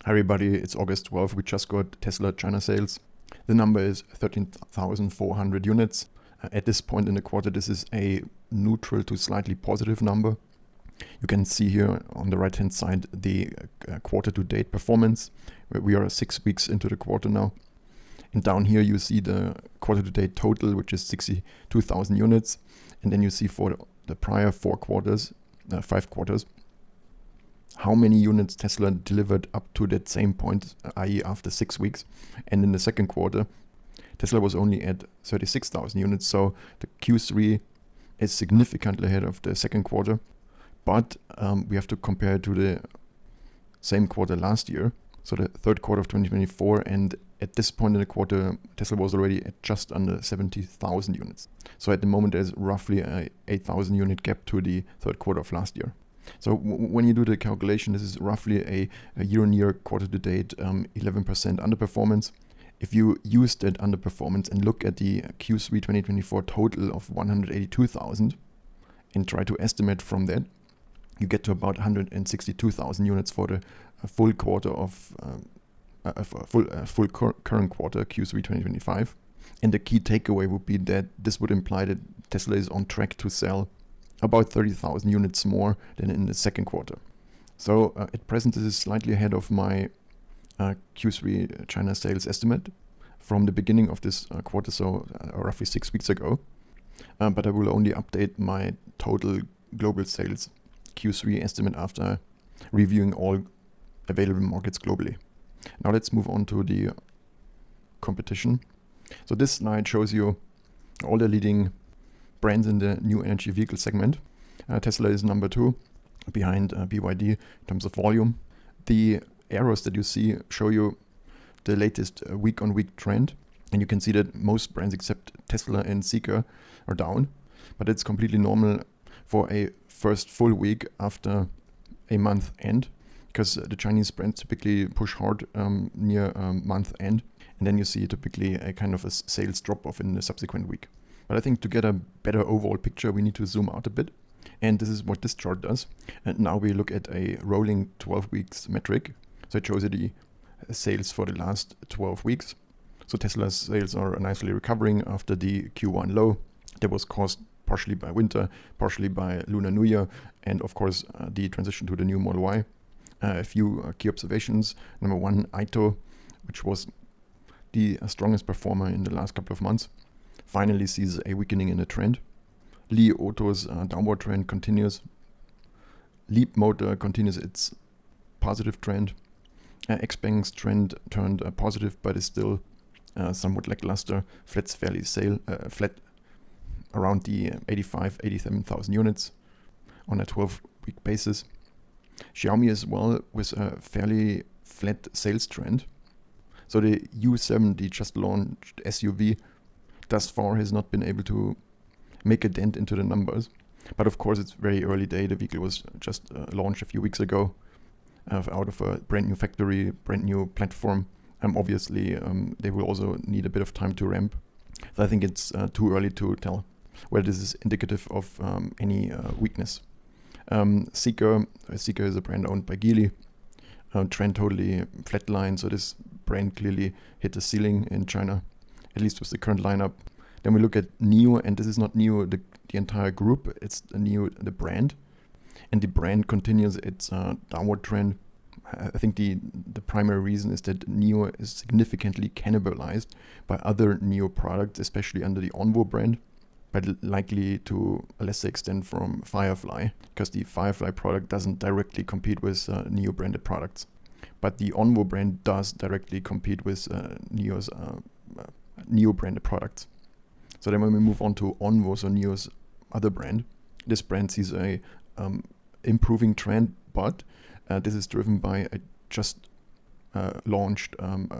Hi everybody, it's August 12th. We just got Tesla China sales. The number is 13,400 units. At this point in the quarter, this is a neutral to slightly positive number. You can see here on the right hand side the quarter to date performance, where we are 6 weeks into the quarter now. And down here you see the quarter to date total, which is 62,000 units. And then you see for the prior 5 quarters, how many units Tesla delivered up to that same point, i.e. after 6 weeks. And in the second quarter, Tesla was only at 36,000 units. So the Q3 is significantly ahead of the second quarter. But we have to compare it to the same quarter last year, so the third quarter of 2024. And at this point in the quarter, Tesla was already at just under 70,000 units. So at the moment, there's roughly a 8,000 unit gap to the third quarter of last year. So when you do the calculation, this is roughly a year-on-year quarter-to-date 11% underperformance. If you use that underperformance and look at the Q3 2024 total of 182,000 and try to estimate from that, you get to about 162,000 units for the full quarter of current quarter, Q3 2025. And the key takeaway would be that this would imply that Tesla is on track to sell about 30,000 units more than in the second quarter. So at present, this is slightly ahead of my Q3 China sales estimate from the beginning of this quarter, so roughly 6 weeks ago. But I will only update my total global sales Q3 estimate after reviewing all available markets globally. Now let's move on to the competition. So this slide shows you all the leading brands in the new energy vehicle segment. Tesla is number 2 behind BYD in terms of volume. The arrows that you see show you the latest week-on-week trend, and you can see that most brands except Tesla and Zeekr are down, but it's completely normal for a first full week after a month end, because the Chinese brands typically push hard near month end, and then you see typically a kind of a sales drop-off in the subsequent week. But I think to get a better overall picture, we need to zoom out a bit. And this is what this chart does. And now we look at a rolling 12 weeks metric. So it shows you the sales for the last 12 weeks. So Tesla's sales are nicely recovering after the Q1 low that was caused partially by winter, partially by Lunar New Year, and of course the transition to the new Model Y. A few key observations. Number one, Aito, which was the strongest performer in the last couple of months, finally sees a weakening in the trend. Li Auto's downward trend continues. Leapmotor continues its positive trend. XPeng's trend turned positive, but is still somewhat lackluster. Flat's fairly flat around the 87,000 units on a 12-week basis. Xiaomi as well with a fairly flat sales trend. So the U7, the just launched SUV, thus far has not been able to make a dent into the numbers. But of course, it's very early day. The vehicle was just launched a few weeks ago out of a brand new factory, brand new platform. Obviously, they will also need a bit of time to ramp. So I think it's too early to tell whether this is indicative of any weakness. Zeekr is a brand owned by Geely. Trend totally flatline, so this brand clearly hit the ceiling in China, at least with the current lineup. Then we look at NIO, and this is not NIO the entire group, it's NIO the brand. And the brand continues its downward trend. I think the primary reason is that NIO is significantly cannibalized by other NIO products, especially under the Onvo brand, but likely to a lesser extent from Firefly, because the Firefly product doesn't directly compete with NIO branded products. But the Onvo brand does directly compete with NIO's NIO branded products. So then when we move on to Onvo, so NIO's other brand, this brand sees a improving trend, but this is driven by a just launched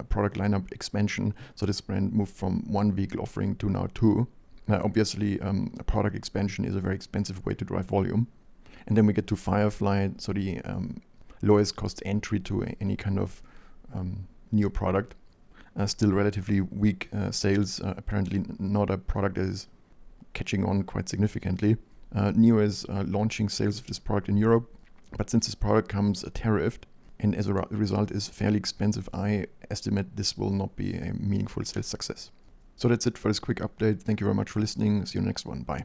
product lineup expansion. So this brand moved from 1 vehicle offering to now 2. Obviously, a product expansion is a very expensive way to drive volume. And then we get to Firefly, so the lowest cost entry to any kind of NIO product. Still relatively weak sales, apparently not a product that is catching on quite significantly. NIO is launching sales of this product in Europe, but since this product comes tariffed, and as a result is fairly expensive, I estimate this will not be a meaningful sales success. So that's it for this quick update. Thank you very much for listening. See you in the next one. Bye.